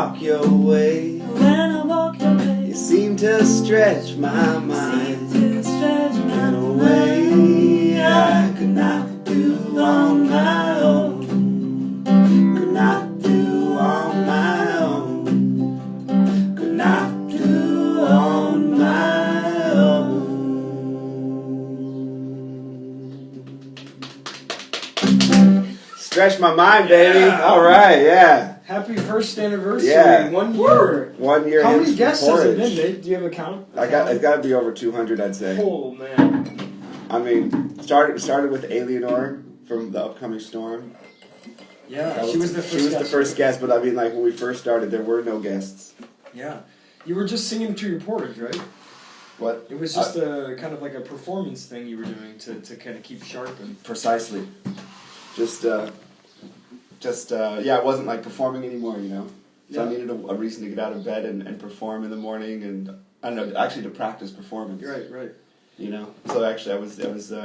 walk your way, you seem to stretch my mind in a way I could not do on my own. Could not do on my own. Could not do on my own. Stretch my mind, baby. Yeah. All right, yeah. Happy first anniversary. Yeah. 1 year. 1 year. How many guests has it been, Porridge. Nate? Do you have a count? It's got to be over 200, I'd say. Oh, man. I mean, started with Eleanor from the upcoming Storm. Yeah, she was the first guest. She was the first guest, but I mean, like, when we first started, there were no guests. Yeah. You were just singing to your Porridge, right? What? It was just a kind of like a performance thing you were doing to kind of keep sharp and... Precisely. Yeah, it wasn't like performing anymore, you know? So I needed a reason to get out of bed and perform in the morning and, I don't know, actually to practice performance. Right. You know? So actually I was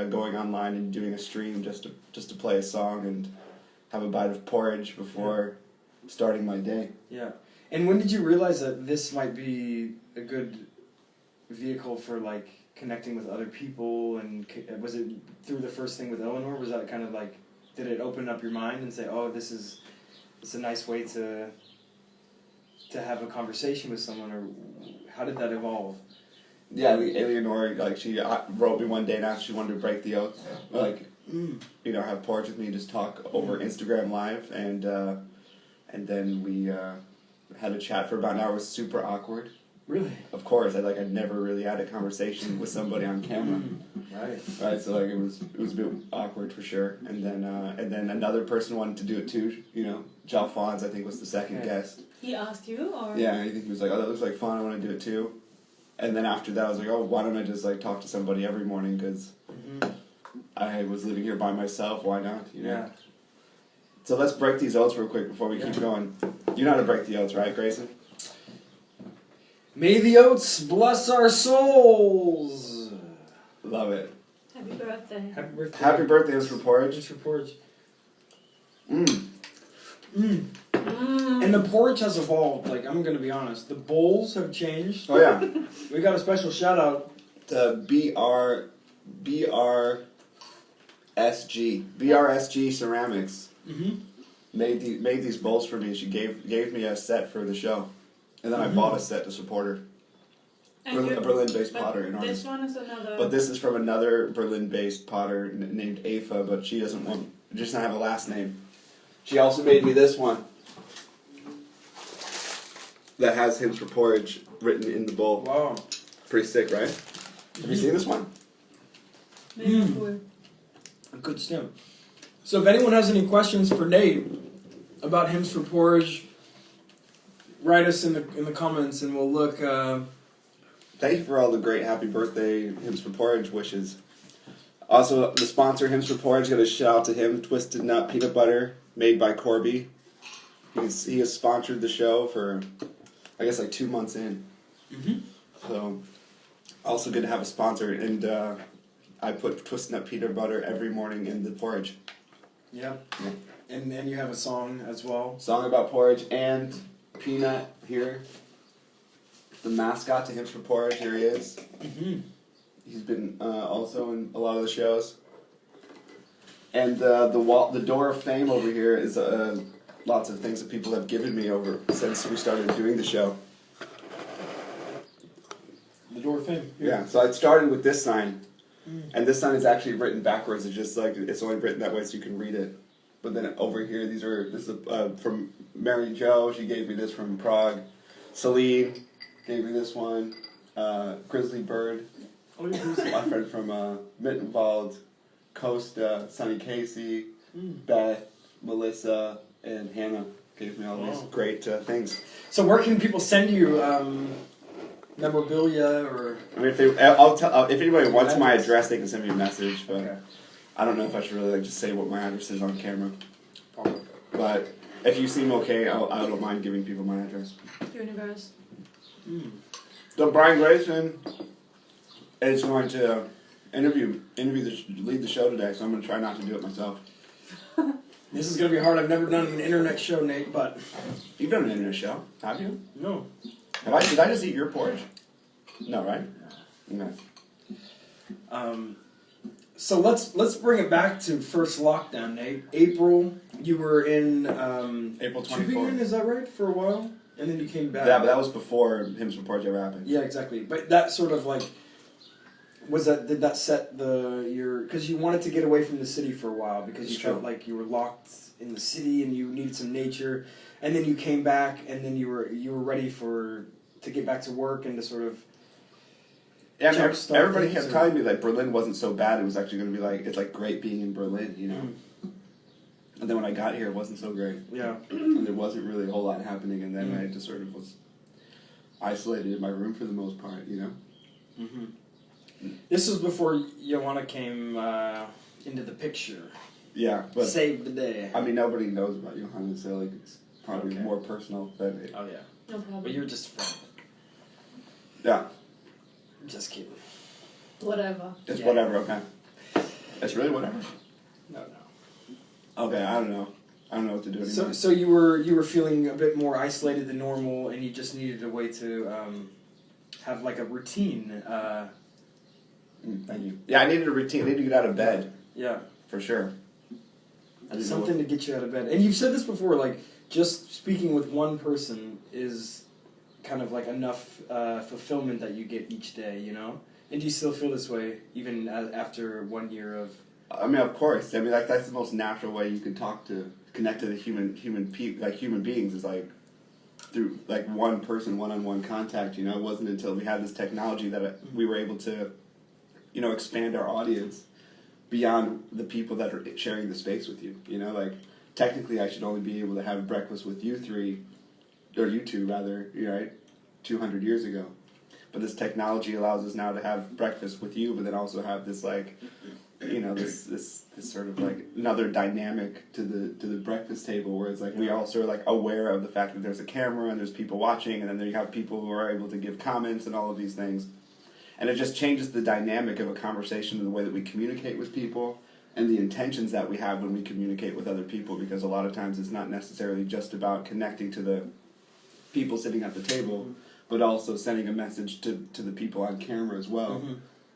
going online and doing a stream just to play a song and have a bite of porridge before starting my day. Yeah. And when did you realize that this might be a good vehicle for, like, connecting with other people? And was it through the first thing with Eleanor? Was that kind of like... Did it open up your mind and say, "Oh, it's a nice way to have a conversation with someone," or how did that evolve? Yeah, Eleanor, like, she wrote me one day and asked if she wanted to break the oath, like, you know, have porridge with me and just talk over Instagram Live, and then we had a chat for about an hour. It was super awkward. Really? Of course, I'd never really had a conversation with somebody on camera. Right. So like it was a bit awkward for sure. And then another person wanted to do it too. You know, Jalphonse, I think, was the second guest. He asked you, or? Yeah, I think he was like, "Oh, that looks like fun. I want to do it too." And then after that, I was like, "Oh, why don't I just like talk to somebody every morning? Because I was living here by myself. Why not? You know." Yeah. So let's break these oaths real quick before we keep going. You know how to break the oaths, right, Grayson? May the oats bless our souls. Love it. Happy birthday. Happy birthday. Happy birthday, Mr. Porridge. Mr. Porridge. Mm. And the porridge has evolved. Like, I'm gonna be honest, the bowls have changed. Oh yeah. We got a special shout out to BRSG Ceramics. Made these bowls for me. She gave me a set for the show, and then I bought a set to support her. A Berlin-based potter and artist. This one is another. But this is from another Berlin-based potter named Afa, but she doesn't have a last name. She also made me this one that has Hymns for Porridge written in the bowl. Wow. Pretty sick, right? Have you seen this one? Cool. A good stem. So if anyone has any questions for Nate about Hymns for Porridge, write us in the comments and we'll look. Thank you for all the great happy birthday Hymns for Porridge wishes. Also, the sponsor, Hymns for Porridge, got a shout out to him. Twisted Nut Peanut Butter, made by Corby. He has sponsored the show for, I guess, like 2 months in. So, also good to have a sponsor. And I put Twisted Nut Peanut Butter every morning in the porridge. Yeah. And you have a song as well. Song about porridge and Peanut here. The mascot to Hymns for Porridge, here he is. He's been also in a lot of the shows. And the Door of Fame over here is lots of things that people have given me over since we started doing the show. The Door of Fame. Here. Yeah, so I started with this sign. And this sign is actually written backwards. It's just like, it's only written that way so you can read it. But then over here, this is from Mary Jo. She gave me this from Prague. Celine gave me this one. Grizzly Bird, my friend from Mittenwald, Costa, Sonny Casey, Beth, Melissa, and Hannah gave me all these great things. So where can people send you memorabilia or? I mean, if anybody wants my address, they can send me a message. But I don't know if I should really just say what my address is on camera. But if you seem okay, I don't mind giving people my address. Universe. So Brian Grayson is going to lead the show today, so I'm going to try not to do it myself. This is gonna be hard. I've never done an internet show, Nate, but You've done an internet show, have you? no. Did I just eat your porridge? No, right? No. So let's bring it back to first lockdown, Nate. April, you were in April 24th. Tübingen, is that right? For a while, and then you came back. Yeah, but that was before Hymns from Porridge ever happened. Yeah, exactly. But that sort of like did that set your because you wanted to get away from the city for a while because you felt like you were locked in the city and you needed some nature, and then you came back and then you were ready to get back to work and to sort of. Yeah, everybody things, kept telling me like Berlin wasn't so bad. It was actually going to be like, it's like great being in Berlin, you know. And then when I got here, it wasn't so great. Yeah. And there wasn't really a whole lot happening. And then I just sort of was isolated in my room for the most part, you know. This was before Johanna came into the picture. Yeah, but Saved the day. I mean, nobody knows about Johanna, so like it's probably more personal than it. Oh yeah. No problem. But you're just a friend. Yeah, Just kidding. Whatever. it's whatever. Okay, it's really whatever. No. Okay, I don't know. I don't know what to do anymore. So you were feeling a bit more isolated than normal, and you just needed a way to have like a routine. Thank you. Yeah, I needed a routine. I needed to get out of bed Yeah. for sure. I didn't know Something to get you out of bed. And you've said this before, like just speaking with one person is kind of like enough fulfillment that you get each day, you know? And do you still feel this way even after 1 year of? I mean, of course. I mean, like that's the most natural way you can connect to the human beings is like through like one person, one-on-one contact. You know, it wasn't until we had this technology that we were able to, you know, expand our audience beyond the people that are sharing the space with you. You know, like technically, I should only be able to have breakfast with you two rather, right, 200 years ago. But this technology allows us now to have breakfast with you, but then also have this like, you know, this sort of like another dynamic to the breakfast table where it's like we also are like aware of the fact that there's a camera and there's people watching, and then you have people who are able to give comments and all of these things, and it just changes the dynamic of a conversation and the way that we communicate with people and the intentions that we have when we communicate with other people, because a lot of times it's not necessarily just about connecting to the people sitting at the table, but also sending a message to the people on camera as well.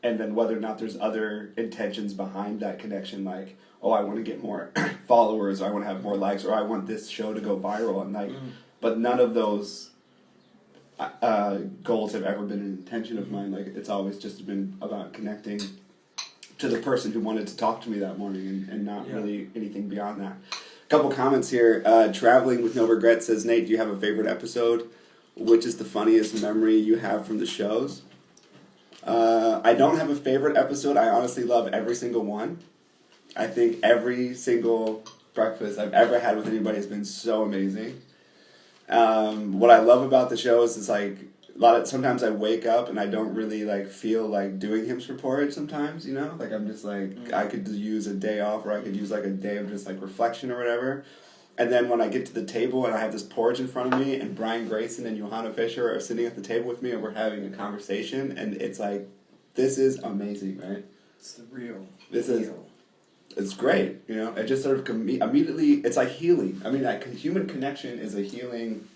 And then whether or not there's other intentions behind that connection, like, oh, I want to get more followers, or I want to have more likes, or I want this show to go viral, and like, but none of those goals have ever been an intention of mine. Like, it's always just been about connecting to the person who wanted to talk to me that morning, and not really anything beyond that. A couple comments here. Traveling with No Regret says, Nate, do you have a favorite episode? Which is the funniest memory you have from the shows? I don't have a favorite episode. I honestly love every single one. I think every single breakfast I've ever had with anybody has been so amazing. What I love about the shows is like sometimes I wake up and I don't really like feel like doing Hymns for Porridge sometimes, you know? Like I'm just like, I could use a day off, or I could use like a day of just like reflection or whatever. And then when I get to the table and I have this porridge in front of me, and Brian Grayson and Johanna Fischer are sitting at the table with me, and we're having a conversation, and it's like, this is amazing, right? It's the real. It's great, you know? It just sort of immediately, it's like healing. I mean, like human connection is a healing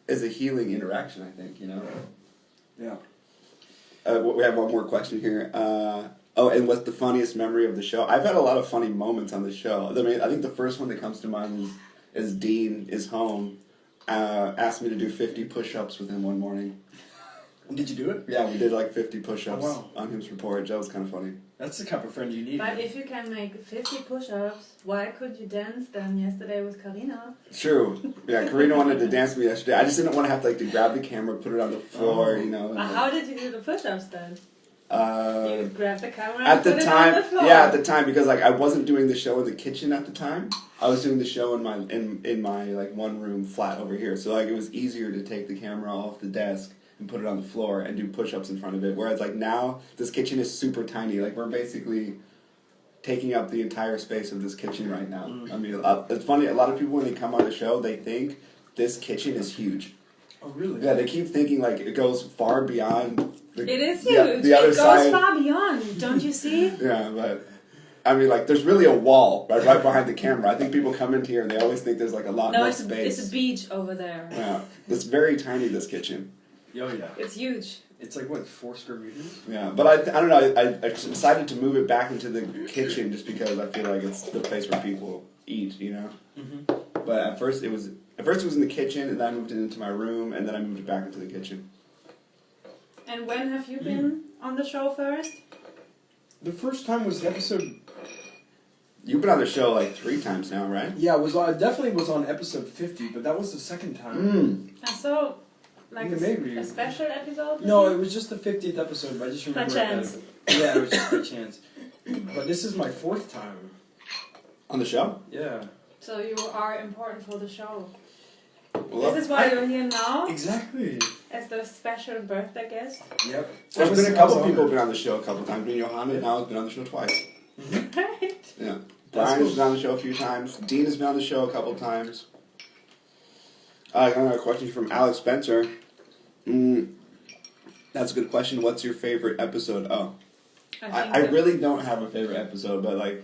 interaction, I think, you know? Yeah. We have one more question here. And what's the funniest memory of the show? I've had a lot of funny moments on the show. I mean, I think the first one that comes to mind is Dean is home, asked me to do 50 push-ups with him one morning. Did you do it? Yeah, we did like 50 push-ups on Hymns for Porridge. That was kind of funny. That's the type of friend you need. But if you can make 50 push-ups, why could you dance then yesterday with Karina? True. Yeah, Karina wanted to dance with me yesterday. I just didn't want to have to grab the camera, put it on the floor, you know. But how did you do the push-ups then? You grabbed the camera at and the put time, it on the floor. yeah, at the time, because like I wasn't doing the show in the kitchen at the time. I was doing the show in my like one room flat over here. So like it was easier to take the camera off the desk and put it on the floor and do push-ups in front of it. Whereas like now, this kitchen is super tiny. Like we're basically taking up the entire space of this kitchen right now. I mean, it's funny. A lot of people when they come on the show, they think this kitchen is huge. Oh really? Yeah, they keep thinking like it goes far beyond. It is huge. The other it goes side. far beyond. Don't you see? Yeah, but I mean, like, there's really a wall right behind the camera. I think people come in here and they always think there's like a lot more space. It's a beach over there. Yeah, it's very tiny, this kitchen. Oh yeah. It's huge. It's like what, 4 square meters? Yeah, but I don't know. I decided to move it back into the kitchen just because I feel like it's the place where people eat, you know. Mm-hmm. But at first it was in the kitchen, and then I moved it into my room, and then I moved it back into the kitchen. And when have you been on the show first? The first time was episode. You've been on the show like 3 times now, right? Yeah, I definitely was on episode 50, but that was the second time. I saw like Maybe. a special episode. No, it was just the 50th episode, but I just remember. By chance. Yeah, it was just by chance. But this is my 4th time. On the show? Yeah. So you are important for the show. Well, This is why you're here now, Exactly. as the special birthday guest. Yep. there's been a couple people who've been on the show a couple times. Me and Johanna now has been on the show twice. Right. Yeah. That's Brian's cool. been on the show a few times. Dean has been on the show a couple times. I got another question from Alex Spencer. That's a good question. What's your favorite episode? Oh, I really don't have a favorite episode, but like,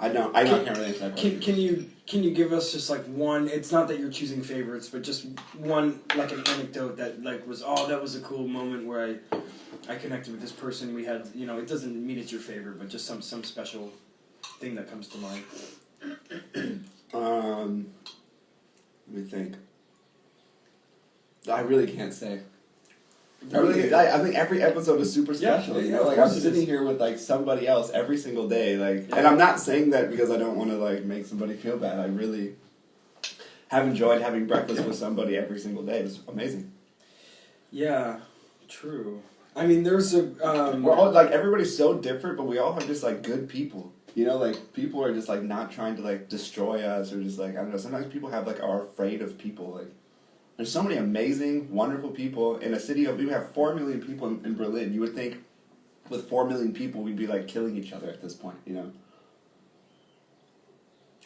I can't really answer that question. Can you give us just like one? It's not that you're choosing favorites, but just one, like an anecdote that like was, oh, that was a cool moment where I connected with this person. We had, you know, it doesn't mean it's your favorite, but just some special thing that comes to mind. Let me think. I really can't say. I think every episode is super special. Yeah, you know, of like I'm course it sitting is. here with like somebody else every single day, like, Yeah. and I'm not saying that because I don't want to like make somebody feel bad. I really have enjoyed having breakfast with somebody every single day. It's amazing. Yeah, true. I mean, there's a. We're all like everybody's so different, but we all are just like good people. You know, like people are just like not trying to like destroy us or just like I don't know. Sometimes people have like are afraid of people. Like there's so many amazing, wonderful people in a city of we have 4 million people in Berlin. You would think with 4 million people we'd be like killing each other at this point. You know,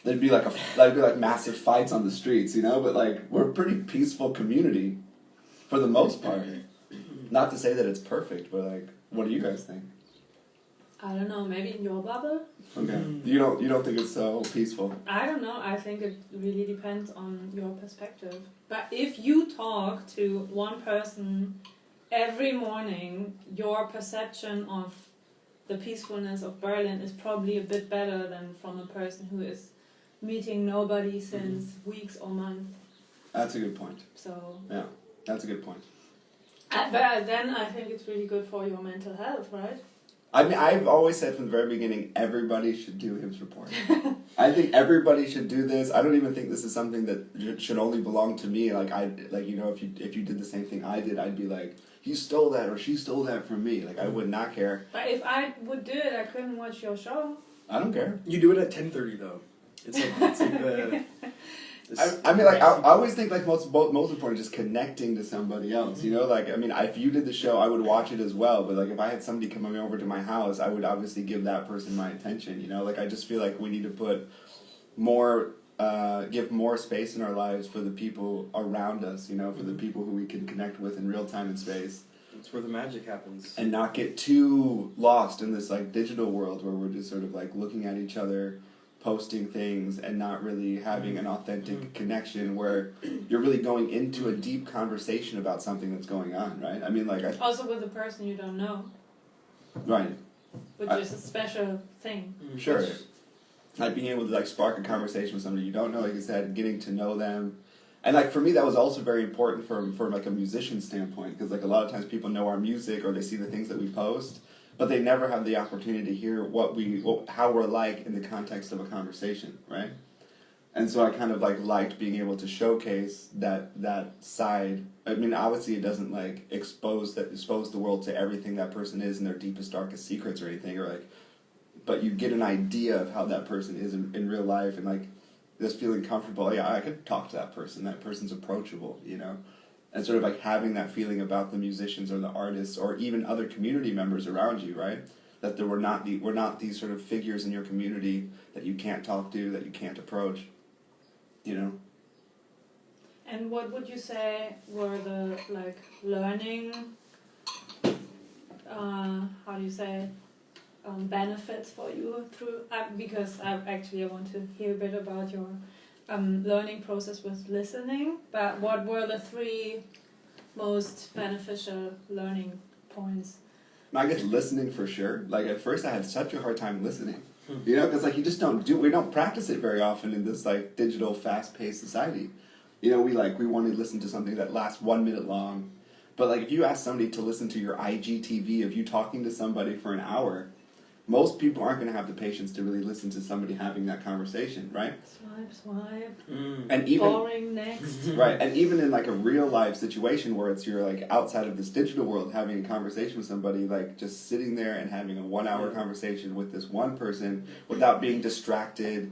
there'd be like massive fights on the streets. You know, but like we're a pretty peaceful community for the most part. Not to say that it's perfect, but like, what do you guys think? I don't know. Maybe in your bubble. Okay. You don't think it's so peaceful? I don't know. I think it really depends on your perspective. But if you talk to one person every morning, your perception of the peacefulness of Berlin is probably a bit better than from a person who is meeting nobody since weeks or months. That's a good point. So. Yeah, that's a good point. But then I think it's really good for your mental health, right? I mean, I've always said from the very beginning, everybody should do Hibs Report. I think everybody should do this. I don't even think this is something that should only belong to me. Like you know, if you did the same thing I did, I'd be like, you stole that or she stole that from me. Like I would not care. But if I would do it, I couldn't watch your show. I don't care. You do it at 10:30 though. It's like the. I mean, like, I always think, like, most important, just connecting to somebody else, you know? Like, I mean, if you did the show, I would watch it as well, but, like, if I had somebody coming over to my house, I would obviously give that person my attention, you know? Like, I just feel like we need to put more, give more space in our lives for the people around us, you know? For the people who we can connect with in real time and space. That's where the magic happens. And not get too lost in this, like, digital world where we're just sort of, like, looking at each other, posting things and not really having an authentic connection where you're really going into a deep conversation about something that's going on, right? I mean, like... Also with a person you don't know. Right. Which is a special thing. Sure. Like being able to like spark a conversation with somebody you don't know, like you said, getting to know them. And like for me, that was also very important from like a musician standpoint, because like a lot of times people know our music or they see the things that we post, but they never have the opportunity to hear how we're like in the context of a conversation, right? And so I kind of like liked being able to showcase that side. I mean, obviously it doesn't like expose the world to everything that person is in their deepest, darkest secrets or anything, or like, but you get an idea of how that person is in real life, and like just feeling comfortable. Yeah, I could talk to that person. That person's approachable, you know. And sort of like having that feeling about the musicians or the artists or even other community members around you, right? That we're not these sort of figures in your community that you can't talk to, that you can't approach, you know? And what would you say were the like learning, how do you say, benefits for you through because I want to hear a bit about your learning process with listening. But what were the 3 most beneficial learning points? I guess listening for sure. Like at first, I had such a hard time listening. You know, because like you just we don't practice it very often in this like digital, fast-paced society. You know, we want to listen to something that lasts 1 minute long, but like if you ask somebody to listen to your IGTV of you talking to somebody for an hour, most people aren't going to have the patience to really listen to somebody having that conversation, right? Swipe. And even Boring next. right, and even in like a real life situation where you're like outside of this digital world having a conversation with somebody, like just sitting there and having a 1 hour conversation with this one person without being distracted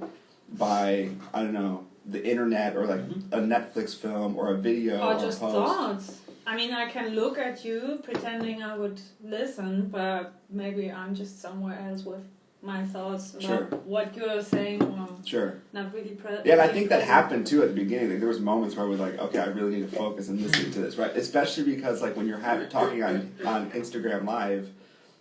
by, I don't know, the internet or like a Netflix film or a video Or or just a post. thoughts. I mean, I can look at you pretending I would listen, but maybe I'm just somewhere else with my thoughts about what you're saying or not really present. Yeah, and I think that happened too at the beginning. Like there was moments where I was like, okay, I really need to focus and listen to this, right? Especially because like when you're talking on Instagram Live,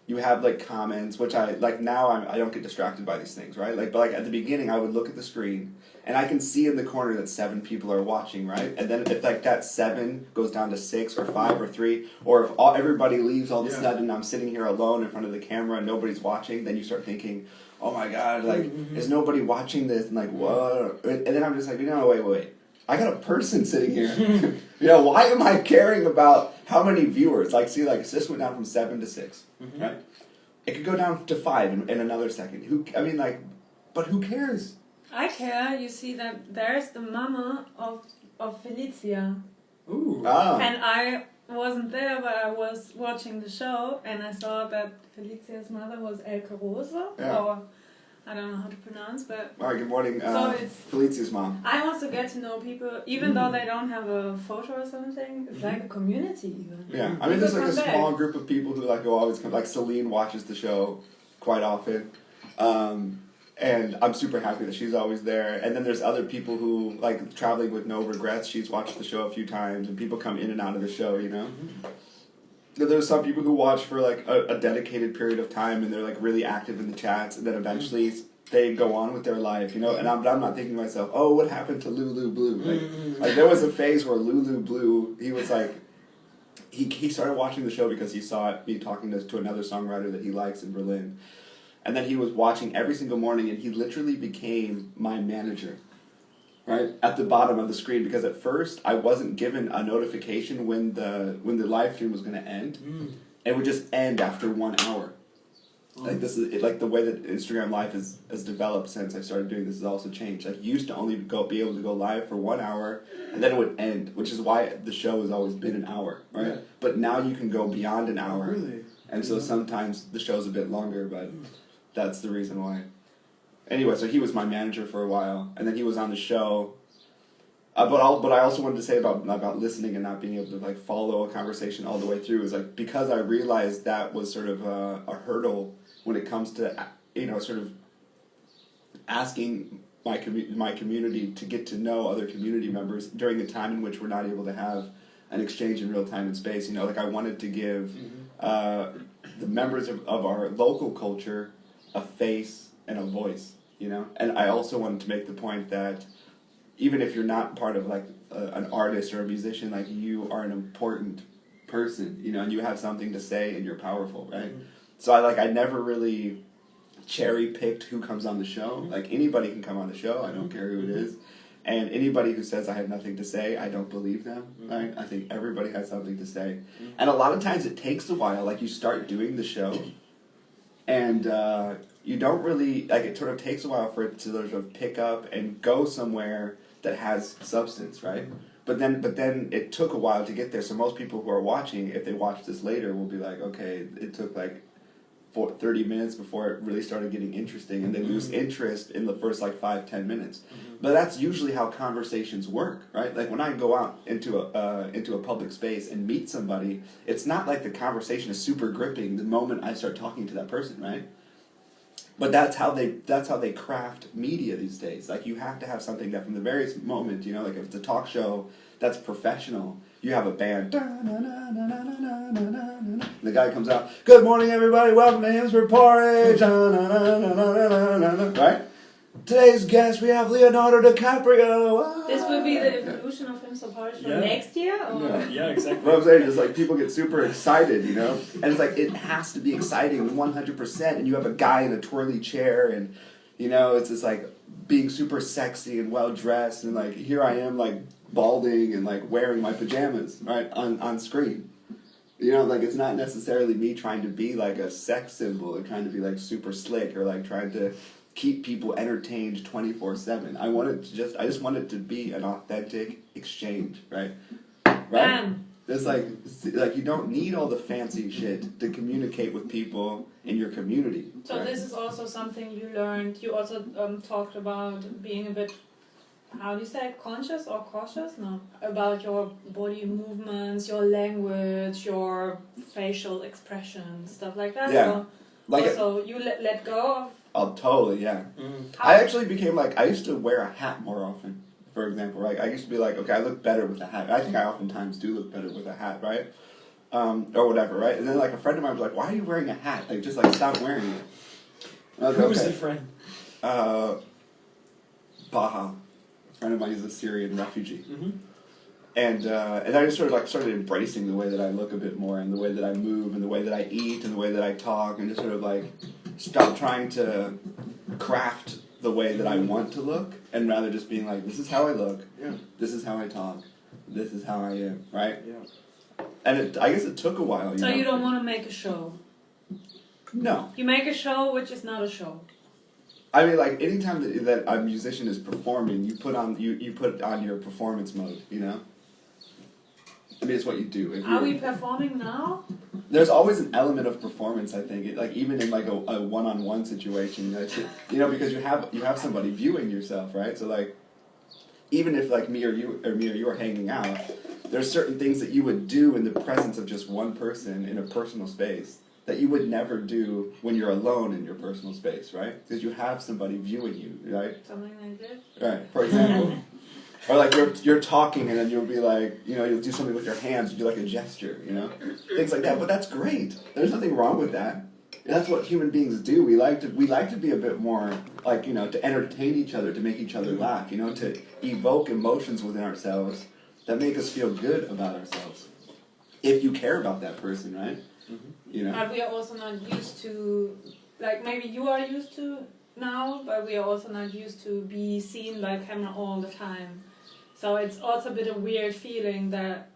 you have like comments, which I like now. I don't get distracted by these things, right? Like, but like at the beginning, I would look at the screen and I can see in the corner that 7 people are watching, right? And then if like that 7 goes down to 6 or 5 or 3, or if everybody leaves all of a sudden, I'm sitting here alone in front of the camera and nobody's watching, then you start thinking, oh my God, like is nobody watching this? And like what? And then I'm just like, no, wait. I got a person sitting here. You know, why am I caring about how many viewers? Like, see, like this went down from 7 to 6, right? It could go down to 5 in another second. But who cares? I care. You see that there's the mama of Felicia. Ooh. Ah. And I wasn't there, but I was watching the show, and I saw that Felicia's mother was Elke Rose, or I don't know how to pronounce, but... All right, good morning, so Felicia's mom. I also get to know people, even though they don't have a photo or something. It's like a community, even. Yeah, I mean, there's like a small group of people who like always come. Like Celine watches the show quite often, and I'm super happy that she's always there. And then there's other people who like traveling with no regrets. She's watched the show a few times, and people come in and out of the show. You know. There's some people who watch for like a dedicated period of time and they're like really active in the chats, and then eventually they go on with their life, you know. And I'm not thinking to myself, oh, what happened to Lulu Blue? Like there was a phase where Lulu Blue, he was like, he started watching the show because he saw me talking to another songwriter that he likes in Berlin, and then he was watching every single morning, and he literally became my manager. Right at the bottom of the screen, because at first I wasn't given a notification when the live stream was going to end. It would just end after 1 hour. Like this is like the way that Instagram Live has developed since I started doing this has also changed. Like you used to only be able to go live for 1 hour and then it would end, which is why the show has always been an hour, right? Yeah. But now you can go beyond an hour. Really? And so sometimes the show's a bit longer, but that's the reason why. Anyway, so he was my manager for a while, and then he was on the show. But I also wanted to say about listening and not being able to like follow a conversation all the way through is like because I realized that was sort of a hurdle when it comes to sort of asking my community to get to know other community members during a time in which we're not able to have an exchange in real time and space. You know, like I wanted to give the members of our local culture a face and a voice. You know, and I also wanted to make the point that even if you're not part of like an artist or a musician, like you are an important person, you know, and you have something to say and you're powerful, right? So I never really cherry picked who comes on the show. Like anybody can come on the show. I don't care who it is. And anybody who says I have nothing to say, I don't believe them, right? I think everybody has something to say. And a lot of times it takes a while. Like you start doing the show and you don't really, like it sort of takes a while for it to sort of pick up and go somewhere that has substance, right? But then it took a while to get there. So most people who are watching, if they watch this later, will be like, okay, it took like 30 minutes before it really started getting interesting, and they lose interest in the first like 5-10 minutes. But that's usually how conversations work, right? Like when I go out into a public space and meet somebody, it's not like the conversation is super gripping the moment I start talking to that person, right? But that's how they craft media these days. Like, you have to have something that from the very moment, like if it's a talk show that's professional, you have a band. The guy comes out, "Good morning, everybody. Welcome to Hymns for Porridge." Right? Today's guest, we have Leonardo DiCaprio. This will be the evolution of Hymns for Porridge for next year? Or? Yeah, exactly. What I'm saying is, like, people get super excited, And it's like, it has to be exciting 100%. And you have a guy in a twirly chair, and, it's just like being super sexy and well dressed. And, like, here I am, like, balding and, like, wearing my pajamas, right, on screen. Like, it's not necessarily me trying to be, like, a sex symbol or trying to be, like, super slick or, like, trying to keep people entertained 24/7. I just want it to be an authentic exchange, right? Right? It's like you don't need all the fancy shit to communicate with people in your community. So right? this is also something you learned. You also talked about being a bit, how do you say, conscious or cautious? No, about your body movements, your language, your facial expressions, stuff like that. Yeah. So Like also you let go of. Oh, totally, yeah. I actually became I used to wear a hat more often, for example, right? I used to be like, okay, I look better with a hat. I think I oftentimes do look better with a hat, right? Or whatever, right? And then, like, a friend of mine was like, "Why are you wearing a hat? Like, just, like, stop wearing it." I was Who like, was okay. the friend? Baha. A friend of mine is a Syrian refugee. Mm-hmm. And I just sort of started embracing the way that I look a bit more, and the way that I move, and the way that I eat, and the way that I talk, and just sort of stop trying to craft the way that I want to look, and rather just being like, this is how I look, this is how I talk, this is how I am, right? Yeah. And I guess it took a while. So you don't want to make a show. No. You make a show which is not a show. I mean, like, anytime that a musician is performing, you put on your performance mode, I mean, it's what you do. Are we performing now? There's always an element of performance, I think. Even in like a one-on-one situation, because you have somebody viewing yourself, right? So, like, even if like me or you are hanging out, there's certain things that you would do in the presence of just one person in a personal space that you would never do when you're alone in your personal space, right? Because you have somebody viewing you, right? Something like this. Right. For example. Or like you're talking and then you'll be like, you'll do something with your hands, you do like a gesture, things like that. But that's great. There's nothing wrong with that. That's what human beings do. We like to be a bit more like, to entertain each other, to make each other laugh, to evoke emotions within ourselves that make us feel good about ourselves. If you care about that person, right? Mm-hmm. But we are also not used to, like, maybe you are used to now, but we are also not used to be seen by camera all the time. So it's also a bit of weird feeling that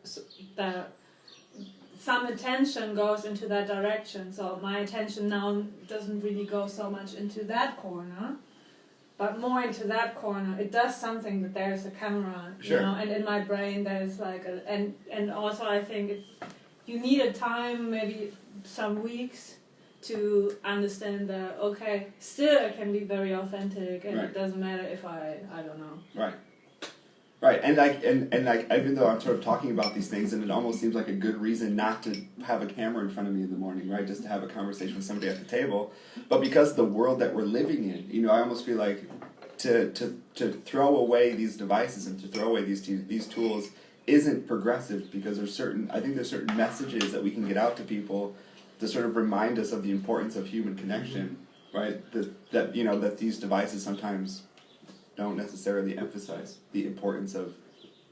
some attention goes into that direction. So my attention now doesn't really go so much into that corner, but more into that corner. It does something that there's a camera, sure. And in my brain there's like and also I think you need a time, maybe some weeks, to understand that, okay, still it can be very authentic, and It doesn't matter if I don't know. Right, and even though I'm sort of talking about these things, and it almost seems like a good reason not to have a camera in front of me in the morning, right? Just to have a conversation with somebody at the table. But because of the world that we're living in, I almost feel like to throw away these devices and to throw away these tools isn't progressive, because there's certain messages that we can get out to people to sort of remind us of the importance of human connection, right? That these devices sometimes don't necessarily emphasize the importance of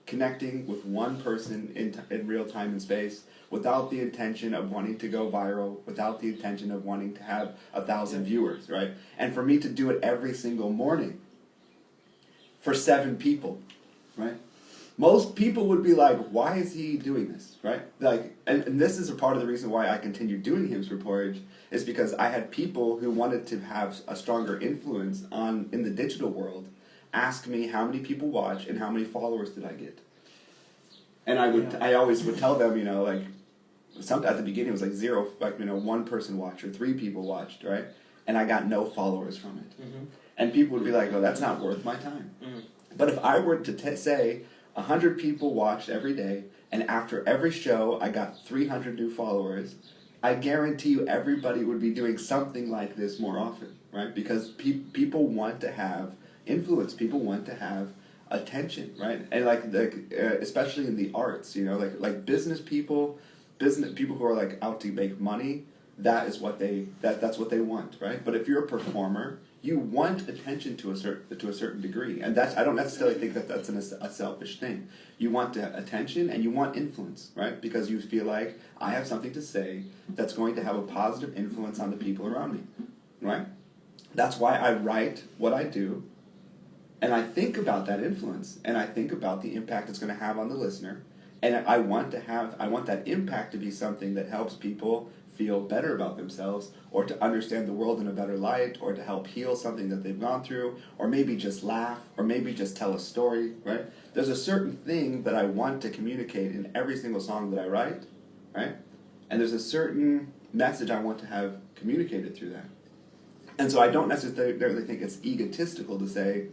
connecting with one person in real time and space without the intention of wanting to go viral, without the intention of wanting to have 1,000 viewers, right? And for me to do it every single morning for 7 people, right? Most people would be like, why is he doing this, right? Like, and this is a part of the reason why I continued doing Hymns for Porridge, is because I had people who wanted to have a stronger influence in the digital world ask me how many people watch and how many followers did I get. And I always would tell them, at the beginning it was like 0, 1 person watched or 3 people watched, right? And I got no followers from it. Mm-hmm. And people would be like, oh, that's not worth my time. Mm-hmm. But if I were to say 100 people watched every day, and after every show I got 300 new followers, I guarantee you everybody would be doing something like this more often, right? Because people want to have influence. People want to have attention, right? And especially in the arts, like business people who are like out to make money, that's what they want, right? But if you're a performer, you want attention to a certain degree, and I don't necessarily think that's a selfish thing. You want attention and you want influence, right? Because you feel like I have something to say that's going to have a positive influence on the people around me, right? That's why I write what I do, and I think about that influence, and I think about the impact it's going to have on the listener, and I want that impact to be something that helps people feel better about themselves, or to understand the world in a better light, or to help heal something that they've gone through, or maybe just laugh, or maybe just tell a story, right? There's a certain thing that I want to communicate in every single song that I write, right? And there's a certain message I want to have communicated through that. And so I don't necessarily think it's egotistical to say,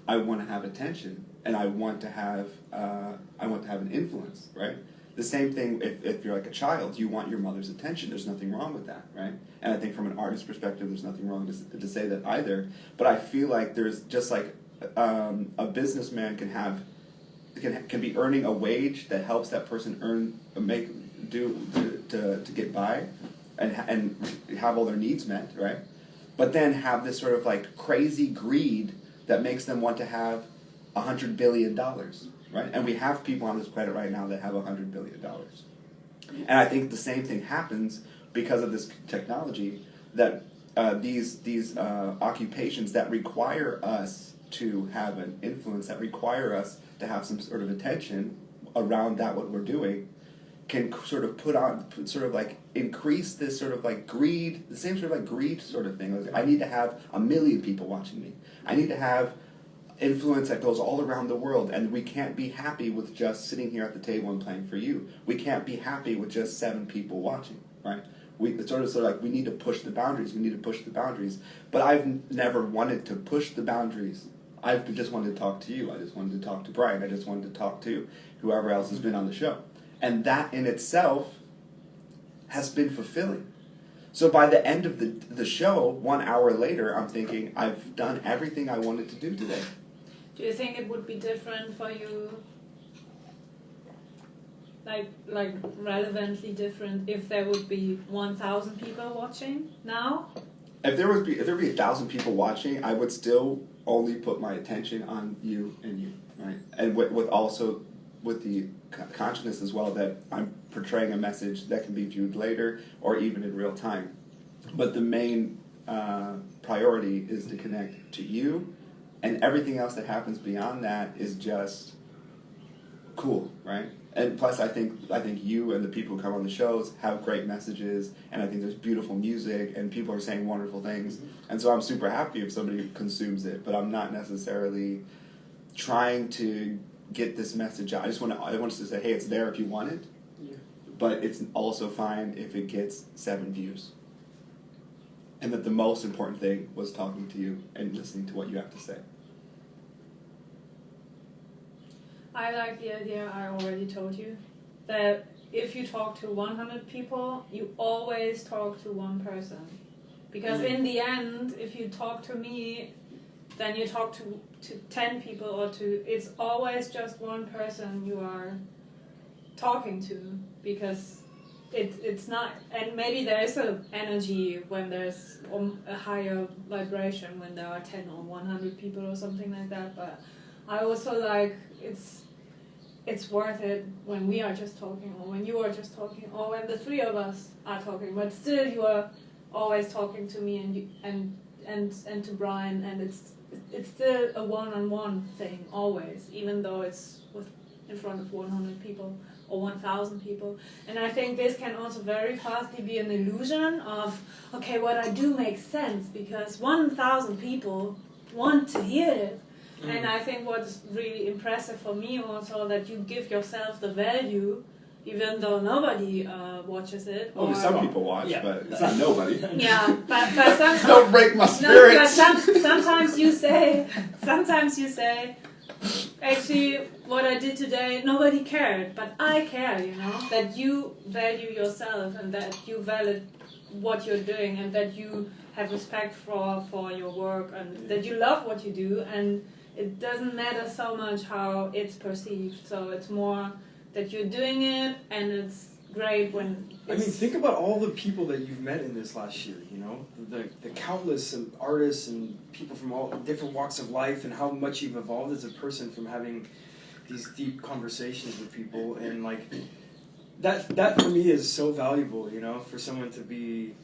I want to have attention, and I want to have an influence, right? The same thing if you're like a child, you want your mother's attention. There's nothing wrong with that, right? And I think from an artist's perspective, there's nothing wrong to say that either. But I feel like there's just like a businessman can be earning a wage that helps that person to get by, and have all their needs met, right? But then have this sort of like crazy greed that makes them want to have $100 billion. Right? And we have people on this planet right now that have $100 billion. And I think the same thing happens because of this technology, that these occupations that require us to have an influence, that require us to have some sort of attention around what we're doing, can sort of increase this sort of like greed, the same sort of like greed sort of thing. Like, I need to have 1 million people watching me. I need to have influence that goes all around the world, and we can't be happy with just sitting here at the table and playing for you. We can't be happy with just 7 people watching, right? It's sort of like we need to push the boundaries. We need to push the boundaries. But I've never wanted to push the boundaries. I've just wanted to talk to you. I just wanted to talk to Brian. I just wanted to talk to whoever else has been on the show. And that in itself has been fulfilling. So by the end of the show, 1 hour later, I'm thinking, I've done everything I wanted to do today. Do you think it would be different for you, like relevantly different, if there would be 1,000 people watching now? If there would be 1,000 people watching, I would still only put my attention on you and you, right? And with the consciousness as well that I'm portraying a message that can be viewed later or even in real time. But the main priority is to connect to you. And everything else that happens beyond that is just cool, right? And plus, I think you and the people who come on the shows have great messages, and I think there's beautiful music, and people are saying wonderful things. And so I'm super happy if somebody consumes it, but I'm not necessarily trying to get this message out. I want us to say, hey, it's there if you want it, but it's also fine if it gets 7 views. And that the most important thing was talking to you and listening to what you have to say. I like the idea I already told you, that if you talk to 100 people, you always talk to one person. Because in the end, if you talk to me, then you talk to 10 people or it's always just one person you are talking to, because it's not, and maybe there is an energy when there's a higher vibration when there are 10 or 100 people or something like that, but I also like it's worth it when we are just talking, or when you are just talking, or when the 3 of us are talking, but still you are always talking to me and to Brian, and it's still a one-on-one thing always, even though it's in front of 100 people or 1,000 people. And I think this can also very fastly be an illusion of, okay, what I do makes sense because 1,000 people want to hear it. And I think what's really impressive for me also, that you give yourself the value, even though nobody watches it. Well, some people watch, but it's not nobody. Yeah, but sometimes... Don't break my spirit! No, but sometimes you say, actually, what I did today, nobody cared, but I care, you know, that you value yourself and that you value what you're doing and that you have respect for your work and that you love what you do, and it doesn't matter so much how it's perceived. So it's more that you're doing it, and it's great when I mean, think about all the people that you've met in this last year, you know? The countless artists and people from all different walks of life, and how much you've evolved as a person from having these deep conversations with people. And, like, that for me is so valuable, you know, for someone to be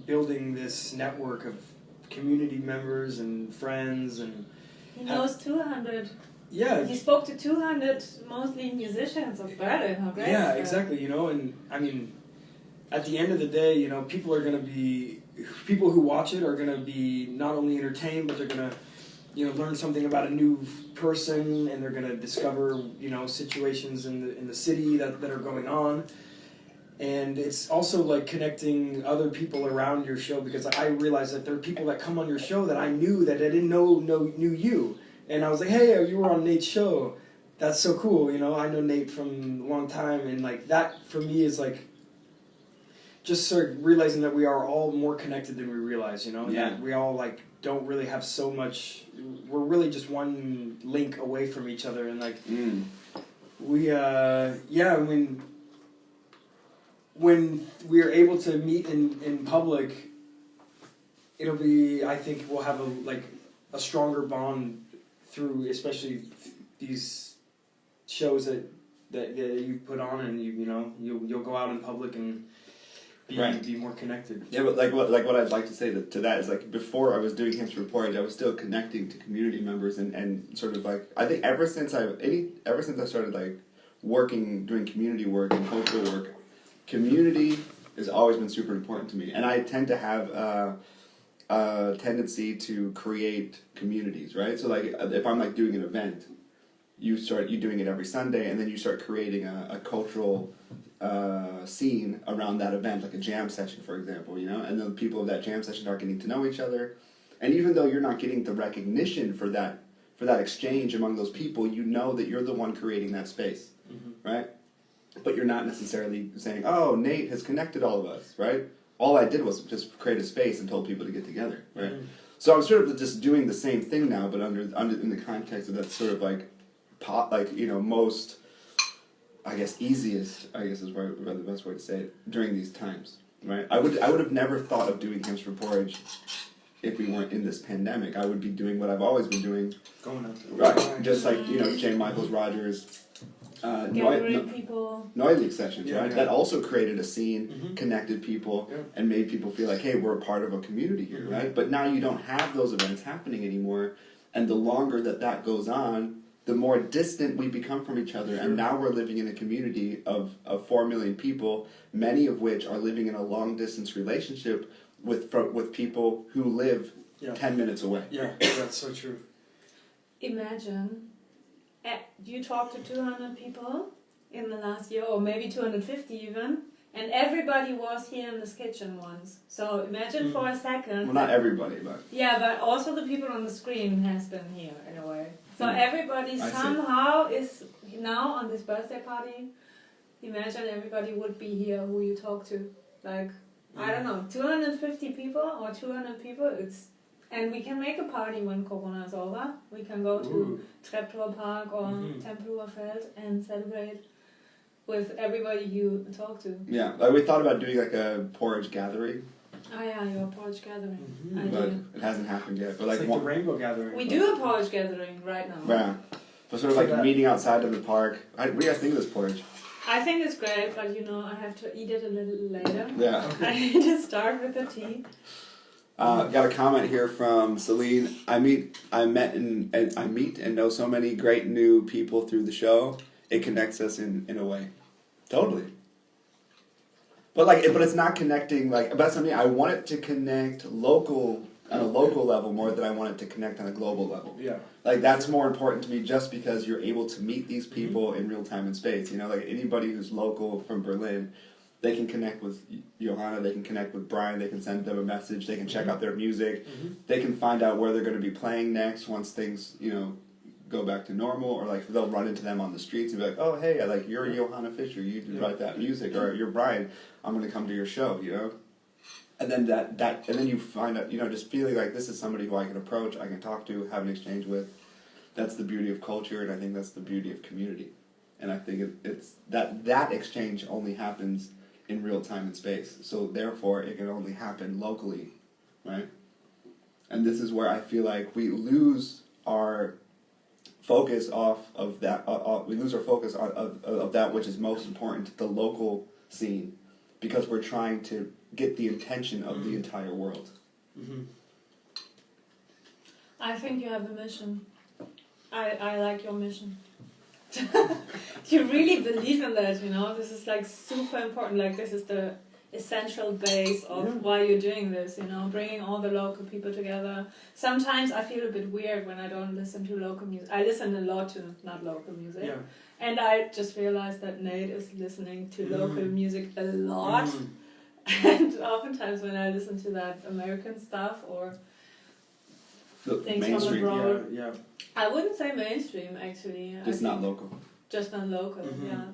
building this network of community members and friends. And he knows 200. yeah, He spoke to 200 mostly musicians of Berlin. How great! yeah, is that? exactly. You know, and I mean, at the end of the day, you know, people who watch it are gonna be not only entertained, but they're gonna, you know, learn something about a new person, and they're gonna discover, you know, situations in the city that are going on. And it's also like connecting other people around your show, because I realize that there are people that come on your show that I knew that I didn't knew you. And I was like, hey, you were on Nate's show. That's so cool, you know. I know Nate from a long time, and like that for me is like just sort of realizing that we are all more connected than we realize, you know. Yeah. That we all like don't really have so much. We're really just one link away from each other, and like we I mean, when we are able to meet in public, it'll be, I think we'll have a stronger bond through, especially these shows that you put on, and you'll go out in public and be more connected. Yeah, but what I'd like to say to that is, like, before I was doing Hymns for Porridge, I was still connecting to community members and sort of like, I think ever since I started like doing community work and cultural work, community has always been super important to me, and I tend to have a tendency to create communities, right? So like if I'm like doing an event, you doing it every Sunday, and then you start creating a cultural scene around that event, like a jam session, for example, you know, and then the people of that jam session are getting to know each other, and even though you're not getting the recognition for that exchange among those people, you know that you're the one creating that space, right? But you're not necessarily saying, oh, Nate has connected all of us, right? All I did was just create a space and told people to get together, right? So I'm sort of just doing the same thing now, but under in the context of that sort of like most, I guess, easiest, I guess is probably the best way to say it, during these times, right? I would have never thought of doing Hymns for Porridge if we weren't in this pandemic. I would be doing what I've always been doing, Going out right? Just like, Jane Michaels Rogers, gathering people. Noise sessions, Yeah, right? yeah. That also created a scene, connected people, and made people feel like, hey, we're a part of a community here, right? But now you don't have those events happening anymore, and the longer that goes on, the more distant we become from each other. And now we're living in a community of 4 million people, many of which are living in a long distance relationship with people who live 10 minutes away. Yeah, that's so true. Imagine, you talked to 200 people in the last year, or maybe 250 even, and everybody was here in this kitchen once. So imagine for a second. Well, not everybody, but... Yeah, but also the people on the screen has been here in a way. So everybody I see. somehow is now on this birthday party. Imagine everybody would be here who you talk to. Like, I don't know, 250 people or 200 people, and we can make a party when Corona is over. We can go to Treptower Park or Tempelhofer Feld and celebrate with everybody you talk to. Yeah, like we thought about doing like a porridge gathering, Oh yeah, your porridge gathering. but it hasn't happened yet. But It's like the rainbow gathering. We do a porridge gathering right now. Yeah, but sort of like meeting outside of the park. What do you guys think of this porridge? I think it's great, but I have to eat it a little later. Yeah. I need to start with the tea. Got a comment here from Celine. I meet and know so many great new people through the show. It connects us in a way. Totally. But it's not connecting but that's something I want it to connect on a local level more than I want it to connect on a global level. Yeah. Like that's more important to me just because you're able to meet these people in real time and space. Like anybody who's local from Berlin, they can connect with Johanna, they can connect with Brian, they can send them a message, they can check out their music, they can find out where they're going to be playing next once things, go back to normal, or like they'll run into them on the streets and be like, oh hey, like you're Johanna Fischer, you write that music, or you're Brian, I'm gonna come to your show, you know. And then and then you find out, you know, just feeling like this is somebody who I can approach, I can talk to, have an exchange with. That's the beauty of culture, and I think that's the beauty of community. And I think it's that exchange only happens in real time and space. So therefore, it can only happen locally, right? And this is where I feel like we lose our focus off of that. We lose our focus of that which is most important, the local scene, because we're trying to get the attention of the entire world. Mm-hmm. I think you have a mission. I like your mission. You really believe in that, you know? This is like super important. Like this is the essential base of why you're doing this, you know? Bringing all the local people together. Sometimes I feel a bit weird when I don't listen to local music. I listen a lot to not local music. Yeah. And I just realized that Nate is listening to local music a lot. And oftentimes when I listen to that American stuff or things from abroad, I wouldn't say mainstream actually. Just not local. Just not local, yeah.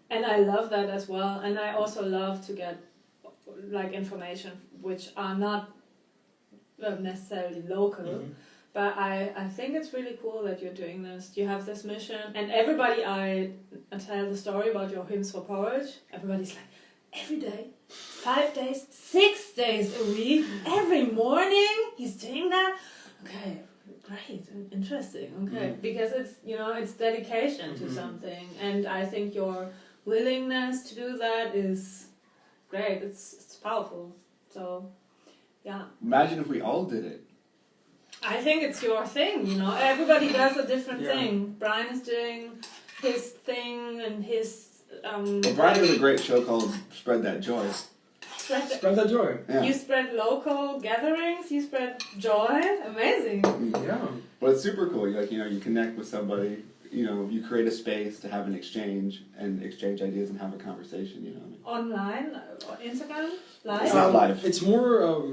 And I love that as well. And I also love to get like information which are not necessarily local. But I think it's really cool that you're doing this. You have this mission, and everybody I tell the story about your hymns for porridge, everybody's like, every day, 5 days, 6 days a week, every morning he's doing that. Okay, great, interesting. Okay, because it's, you know, it's dedication to something, and I think your willingness to do that is great. It's powerful. So, yeah. Imagine if we all did it. I think it's your thing, you know. Everybody does a different thing. Brian is doing his thing and his. Well, Brian has a great show called Spread That Joy. Spread that joy. Yeah. You spread local gatherings. You spread joy. Amazing. Yeah. Well, it's super cool. You connect with somebody. You know, you create a space to have an exchange and exchange ideas and have a conversation. You know. Online, Instagram, live. It's not live. It's more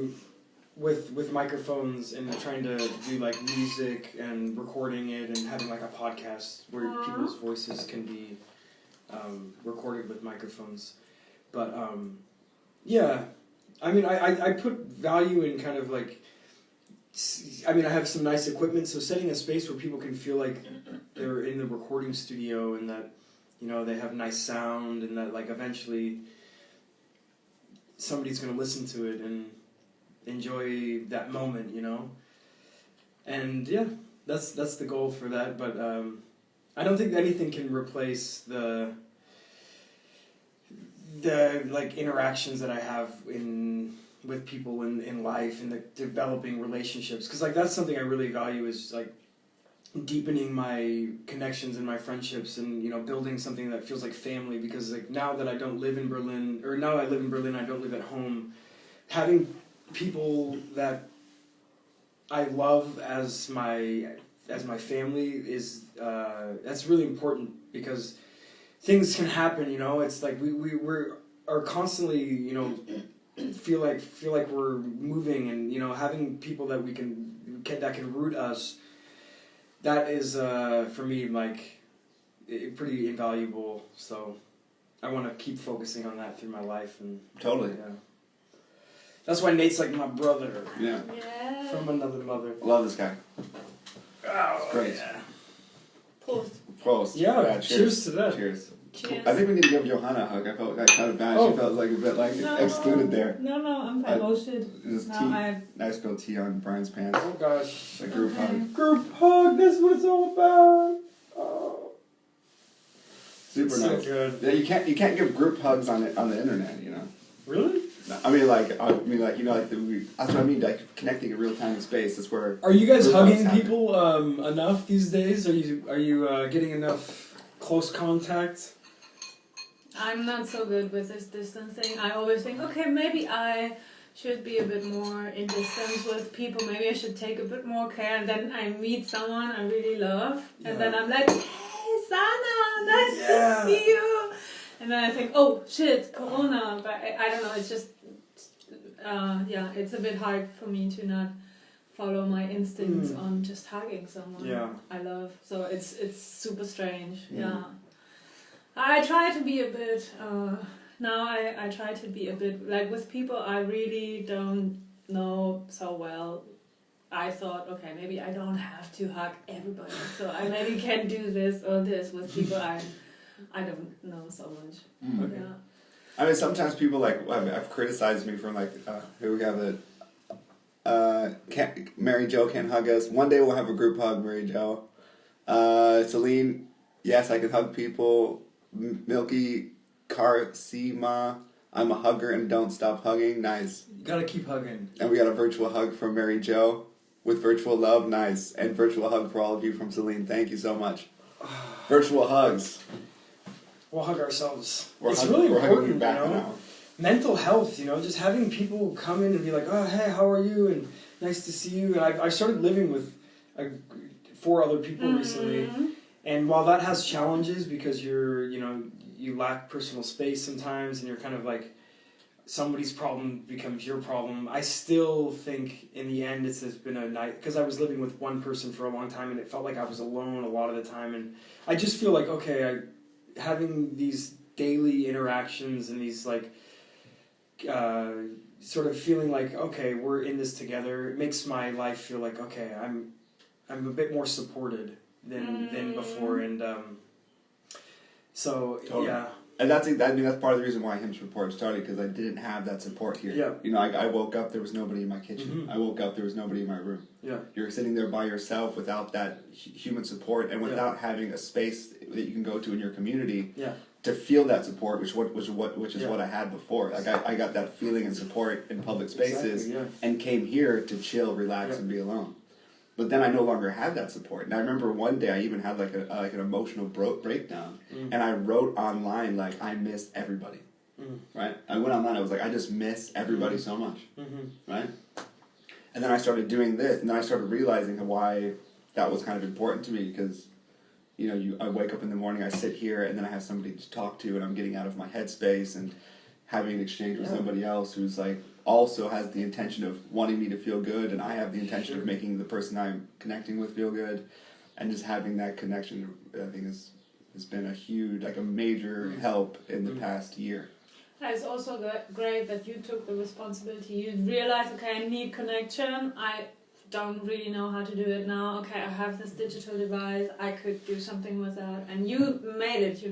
with microphones and trying to do like music and recording it and having like a podcast where people's voices can be recorded with microphones. But yeah, I mean, I put value in kind of like, I mean, I have some nice equipment, so setting a space where people can feel like they're in the recording studio and that, you know, they have nice sound and that like eventually somebody's going to listen to it and enjoy that moment, you know. And yeah, that's the goal for that. But I don't think anything can replace the like interactions that I have with people in life and the developing relationships, because like that's something I really value, is like deepening my connections and my friendships, and, you know, building something that feels like family. Because like now that I don't live in Berlin, or now I live in Berlin, I don't live at home, having people that I love as my family is that's really important, because things can happen, you know. It's like we are constantly, you know, feel like we're moving, and, you know, having people that that can root us, that is for me like pretty invaluable. So I want to keep focusing on that through my life. And totally. Yeah. That's why Nate's like my brother. Yeah. Yeah. From another mother. Love this guy. Oh, great. Yeah. Prost. Yeah, cheers to that. Cheers. Cheers. I think we need to give Johanna a hug. I felt like kind of bad. She felt like a bit like excluded there. No, I'm fine. Oh shit. There's nice spilled tea on Brian's pants. Oh gosh. A group hug. Group hug, that's what it's all about. Oh. Super so nice. Good. Yeah, you can't give group hugs on the internet, you know. Really? I mean, you know, like that's what I mean. Like connecting in real time and space. That's where. Are you guys hugging people enough these days? Are you getting enough close contact? I'm not so good with this distance thing. I always think, okay, maybe I should be a bit more in distance with people. Maybe I should take a bit more care. And then I meet someone I really love, and then I'm like, hey, Sana, nice to see you. And then I think, oh shit, Corona. But I don't know. It's just, it's a bit hard for me to not follow my instincts on just hugging someone. Yeah. I love. So it's super strange. Mm. Yeah. I try to be a bit. Now I try to be a bit like with people I really don't know so well. I thought, okay, maybe I don't have to hug everybody, so I maybe can do this or this with people I don't know so much. Mm. Okay. Yeah. I mean, sometimes people like have criticized me from like, here we have it. Mary Jo can't hug us. One day we'll have a group hug, Mary Jo. Celine, yes, I can hug people. Milky Karsima, I'm a hugger and don't stop hugging. Nice. You gotta keep hugging. And we got a virtual hug from Mary Jo with virtual love. Nice. And virtual hug for all of you from Celine. Thank you so much. Virtual hugs. We'll hug ourselves. We're It's hugging, really we're hugging you important, back you know? now. Mental health, you know, just having people come in and be like, oh, hey, how are you? And nice to see you. And I started living with 4 other people recently. And while that has challenges because you lack personal space sometimes and you're kind of like, somebody's problem becomes your problem, I still think in the end it's been a night, because I was living with one person for a long time and it felt like I was alone a lot of the time. And I just feel like, okay, having these daily interactions and these like, sort of feeling like, okay, we're in this together, it makes my life feel like, okay, I'm a bit more supported than before, and so Totally. yeah. And that's part of the reason why Hymns for Porridge started, because I didn't have that support here. Yeah. You know, I woke up, there was nobody in my kitchen. I woke up, there was nobody in my room. Yeah. You're sitting there by yourself without that human support and without having a space that you can go to in your community. Yeah. To feel that support, which is what I had before. Like I got that feeling and support in public spaces, and came here to chill, relax, and be alone. But then I no longer had that support. And I remember one day I even had like an emotional breakdown, and I wrote online like, I miss everybody. Right? I went online. I was like, I just miss everybody so much. Right? And then I started doing this, and then I started realizing why that was kind of important to me, because I wake up in the morning, I sit here, and then I have somebody to talk to, and I'm getting out of my headspace and having an exchange with somebody else who's like also has the intention of wanting me to feel good, and I have the intention of making the person I'm connecting with feel good, and just having that connection, I think has been a huge, like a major help in the past year. It's also great that you took the responsibility. You realized, okay, I need connection. I don't really know how to do it now. Okay, I have this digital device. I could do something with that, and you made it.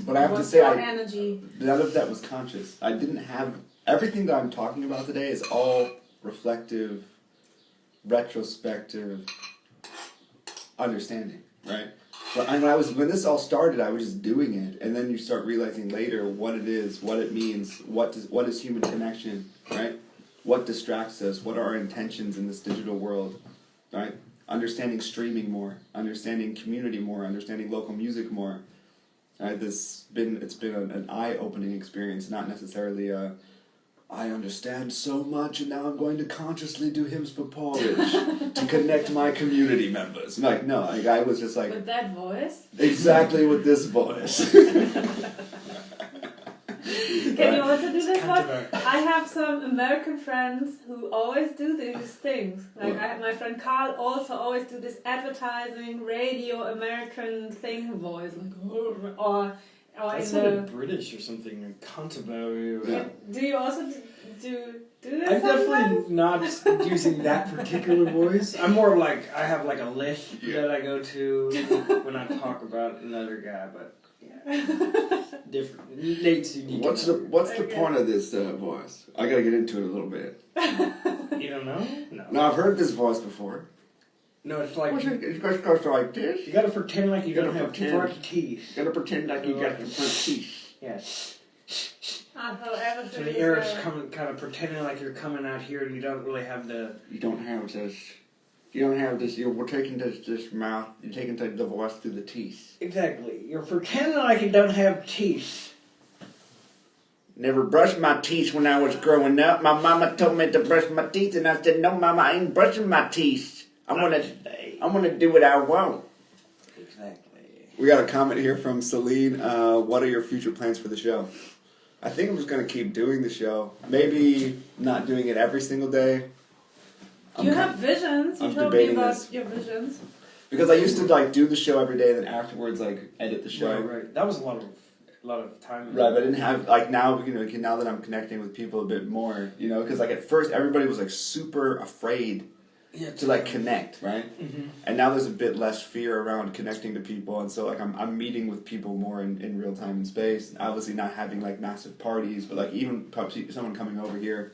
But I have to say, energy. None of that was conscious. I didn't have everything that I'm talking about today is all reflective, retrospective understanding, right? But when this all started, I was just doing it, and then you start realizing later what it is, what it means, what is human connection, right? What distracts us? What are our intentions in this digital world, right? Understanding streaming more, understanding community more, understanding local music more. Right? It's been an eye-opening experience, not necessarily I understand so much, and now I'm going to consciously do Hymns for Porridge to connect my community members. Like, no, I was just like... With that voice? Exactly with this voice. Can you also do this one? I have some American friends who always do these things. Like I have my friend Carl also always do this advertising, radio, American thing voice. Like, or that sounded British or something, like Canterbury. Yeah. Do you also do this? I'm definitely not using that particular voice. I'm more like, I have like a list that I go to when I talk about another guy, but different. Nate's unique. What's the point of this voice? I gotta get into it a little bit. You don't know? No, I've heard this voice before. No, it's like It goes like this. you gotta pretend like you don't have front teeth. You gotta pretend like you got the front teeth. Yes. However, So the air is kind of pretending like you're coming out here, and you don't really have the. You don't have this. We're taking this mouth. You're taking the voice through the teeth. Exactly. You're pretending like you don't have teeth. Never brushed my teeth when I was growing up. My mama told me to brush my teeth, and I said, "No, mama, I ain't brushing my teeth. I'm gonna do what I want." Exactly. We got a comment here from Celine. What are your future plans for the show? I think I'm just gonna keep doing the show. Maybe not doing it every single day. You have visions. You I'm told me debating about this. your visions. Because I used to like do the show every day, and then afterwards like edit the show. Right. That was a lot of time. Right, but I didn't have like now. Now that I'm connecting with people a bit more, because like at first everybody was like super afraid to like connect, right? Mm-hmm. And now there's a bit less fear around connecting to people, and so like I'm meeting with people more in real time and space. And obviously not having like massive parties, but like even someone coming over here,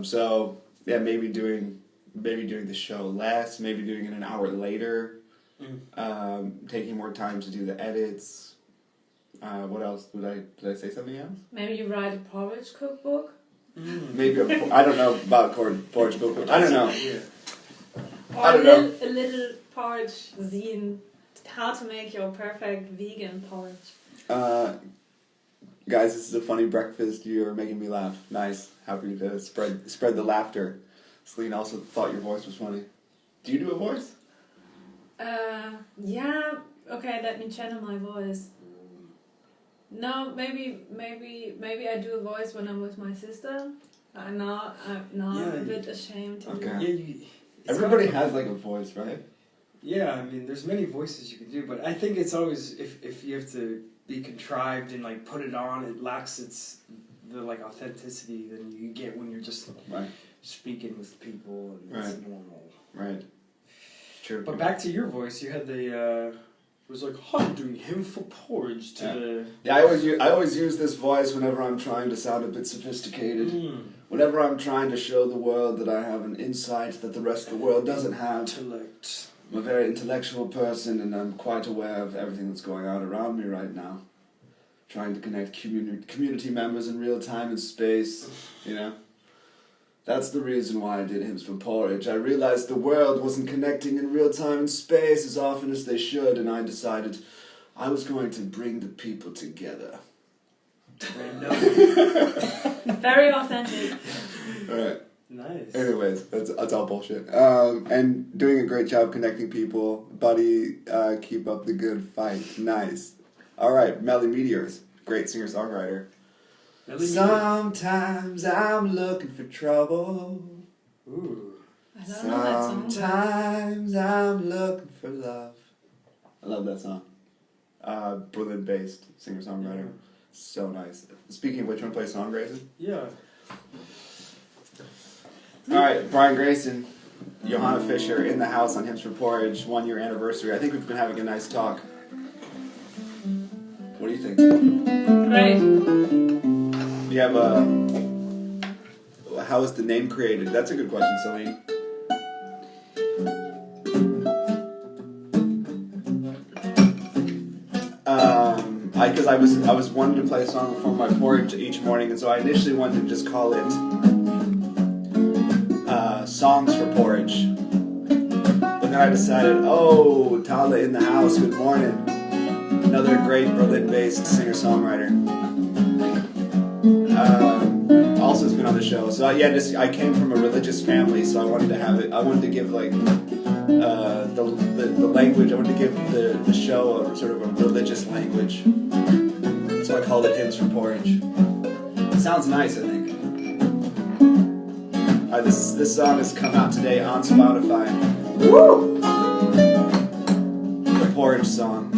So yeah, maybe doing the show less, maybe doing it an hour later, taking more time to do the edits. What else did I say something else? Maybe you write a porridge cookbook. Maybe I don't know about porridge cookbook. I don't know. Or I don't know. a little porridge zine. How to make your perfect vegan porridge. Guys, this is a funny breakfast. You're making me laugh. Nice. Happy to spread the laughter. Celine also thought your voice was funny. Do you do a voice? Yeah. Okay, let me channel my voice. No, maybe I do a voice when I'm with my sister. I'm a bit ashamed to do. Okay. Everybody has like a voice, right? Yeah, I mean, there's many voices you can do, but I think it's always if you have to be contrived and like put it on, it lacks the like authenticity than you get when you're just speaking with people and it's normal. Right. True. But back to your voice, you had it was like, I'm doing him for porridge to the... Yeah, I always use this voice whenever I'm trying to sound a bit sophisticated. Whenever I'm trying to show the world that I have an insight that the rest of the world doesn't have. Intellect. I'm a very intellectual person, and I'm quite aware of everything that's going on around me right now. Trying to connect community members in real time and space, That's the reason why I did Hymns from Porridge. I realized the world wasn't connecting in real time and space as often as they should, and I decided I was going to bring the people together. Very authentic. Alright. Nice. Anyways, that's all bullshit. And doing a great job connecting people. Buddy, keep up the good fight. Nice. Alright, Melly Meteors. Great singer-songwriter. Sometimes I'm looking for trouble. Ooh. I don't know that song. Sometimes I'm looking for love. I love that song. Berlin-based singer-songwriter. Yeah. So nice. Speaking of which, want to play a song, Grayson? Yeah. Alright, Brian Grayson, Johanna Fisher in the house on Hymns for Porridge, 1 year anniversary. I think we've been having a nice talk. What do you think? Great. Do you have how was the name created? That's a good question, Celine. Because I was wanting to play a song for my porridge each morning, and so I initially wanted to just call it Songs for Porridge. But then I decided, Tala in the house, good morning. Another great Berlin-based singer-songwriter. Also has been on the show. So I came from a religious family, so I wanted to have it. I wanted to give like the language. I wanted to give the show a sort of a religious language. So I called it Hymns for Porridge. It sounds nice, I think. This song has come out today on Spotify. Woo! The Porridge song.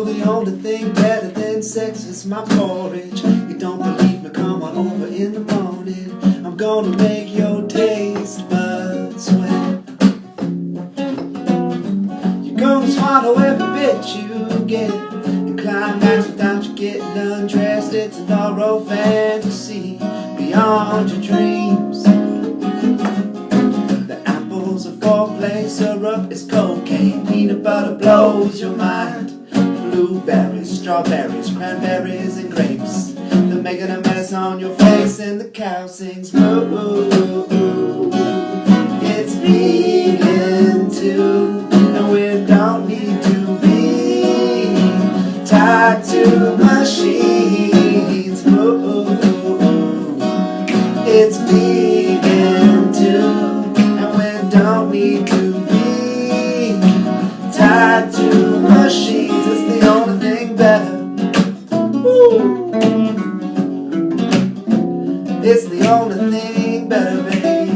The only thing better than sex is my porridge. You don't believe me? Come on over in the morning. I'm gonna make your taste buds sweat. You're gonna swallow every bit you get and climax without you getting undressed. It's an oral fantasy beyond your dreams. The apples are foreplay, syrup is cocaine, peanut butter blows your mind. Blueberries, strawberries, cranberries, and grapes. They're making a mess on your face, and the cow sings moo. It's vegan too, and we don't need to be tied to machines. Moo. It's vegan too, and we don't need to be tied to It's the only thing better, baby.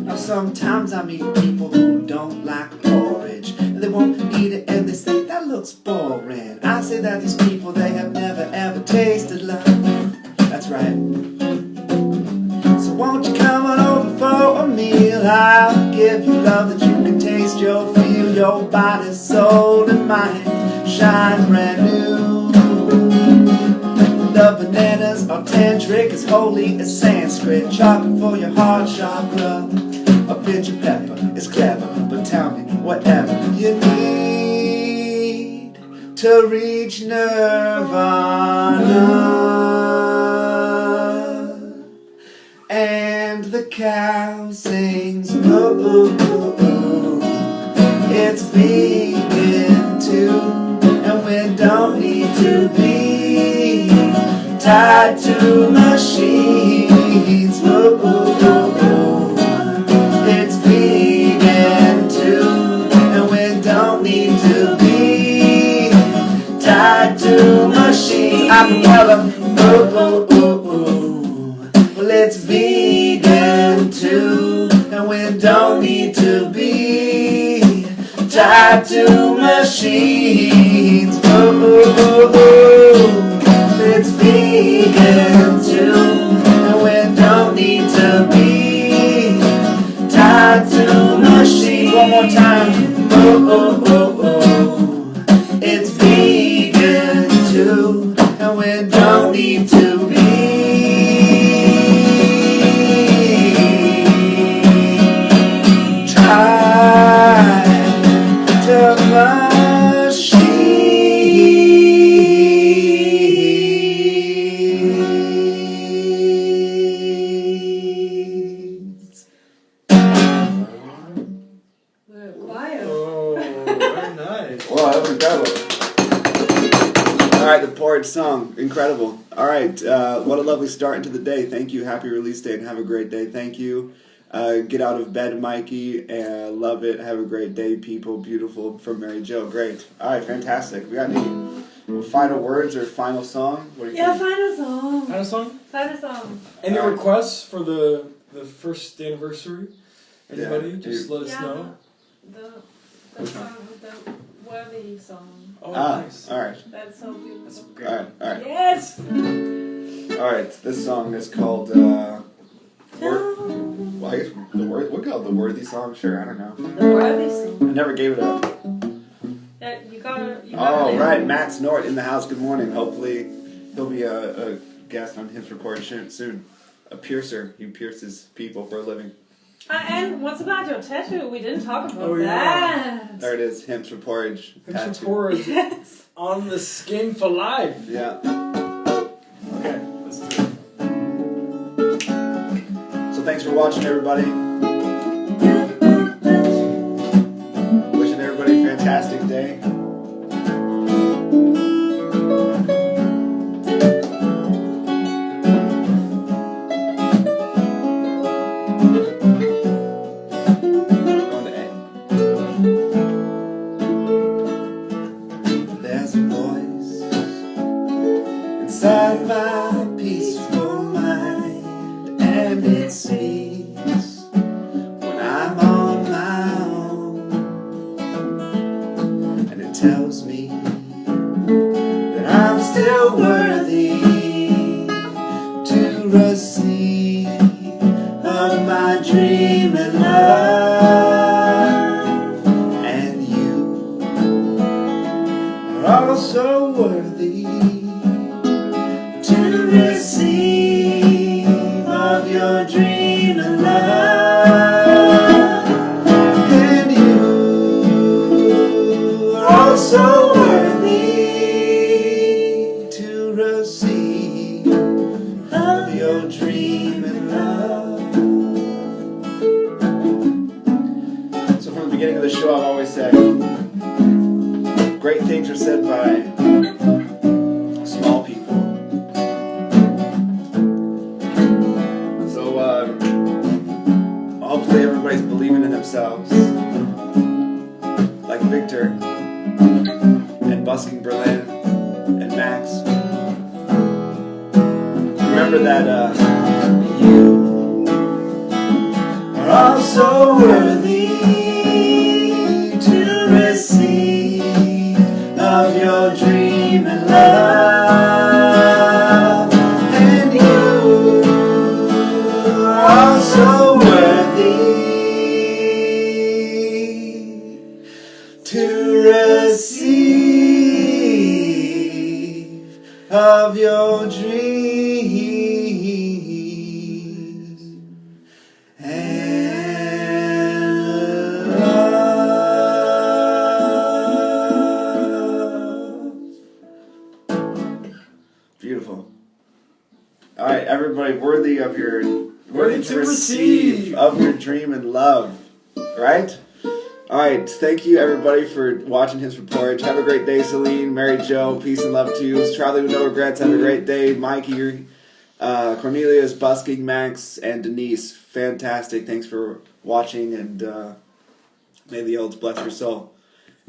Now sometimes I meet people who don't like porridge, and they won't eat it and they say that looks boring. I say that these people, they have never ever tasted love. That's right. So won't you come on over for a meal? I'll give you love that you can taste. You'll feel your body, soul and mind shine brand new. The bananas are tantric, as holy as Sanskrit. Chocolate for your heart chakra. A pinch of pepper is clever, but tell me whatever you need to reach nirvana. And the cow sings moo, moo, moo. It's vegan too, and we don't need to be tied to machines. Moo, moo, moo, moo. It's vegan too, and we don't need to be tied to machines. Acapella. Moo, moo, moo, moo. Well, it's vegan too, and we don't need to be tied to machines. Ooh, ooh, ooh, ooh. It's vegan too, and we don't need to be tied to machines. One more time. Ooh, ooh, ooh, ooh. It's vegan too, and we don't need to be the Porridge song, incredible. All right, what a lovely start into the day. Thank you. Happy release day and have a great day. Thank you. Get out of bed, Mikey. Love it. Have a great day, people. Beautiful from Mary Jo. Great. All right, fantastic. We got any final words or final song? What do you think? final song. Final song? Final song. Any requests for the first anniversary? Anybody? Yeah. Just let us know. The song, the worthy song. Oh, nice. All right. That's so beautiful. That's great. All right. Yes. All right. This song is called. Well, I guess we call it the worthy song. Sure. I don't know. The worthy song. I never gave it up. Yeah, you gotta. Oh, right. Matt Snort in the house. Good morning. Hopefully, he'll be a guest on His Report soon. A piercer. He pierces people for a living. And what's about your tattoo? We didn't talk about yeah. that. There it is. Hymns for Porridge. Hymns for Porridge. Yes. On the skin for life. Yeah. Okay, let's do it. So thanks for watching, everybody. Wishing everybody a fantastic day. Going to A. There's a voice inside my peaceful mind, and it speaks when I'm on my own, and it tells me that I'm still worthy to receive of my dream and love, and you are also worthy to receive of your dream and love, and you are also worthy to receive of your dream and love. So from the beginning of the show, I've always said great things are said by small people. So hopefully everybody's believing in themselves, like Victor and Busking Berlin and Max remember that. You are also worthy to receive of your dream and love, and you are also worthy to receive of your dreams and love. Beautiful. All right, everybody, worthy of your Worthy to receive. of your dream and love, right? All right, thank you everybody for watching Hymns for Porridge. Have a great day, Celine, Mary Jo. Peace and love to you. Charlie with no regrets. Have a great day, Mikey, Cornelius, Busking, Max, and Denise. Fantastic. Thanks for watching, and may the elves bless your soul.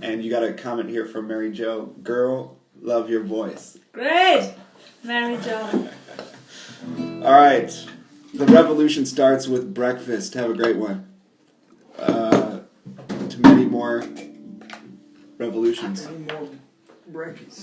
And you got a comment here from Mary Jo. Girl, love your voice. Great, Mary Jo. All right. The revolution starts with breakfast. Have a great one. To many more revolutions. Any more breakies?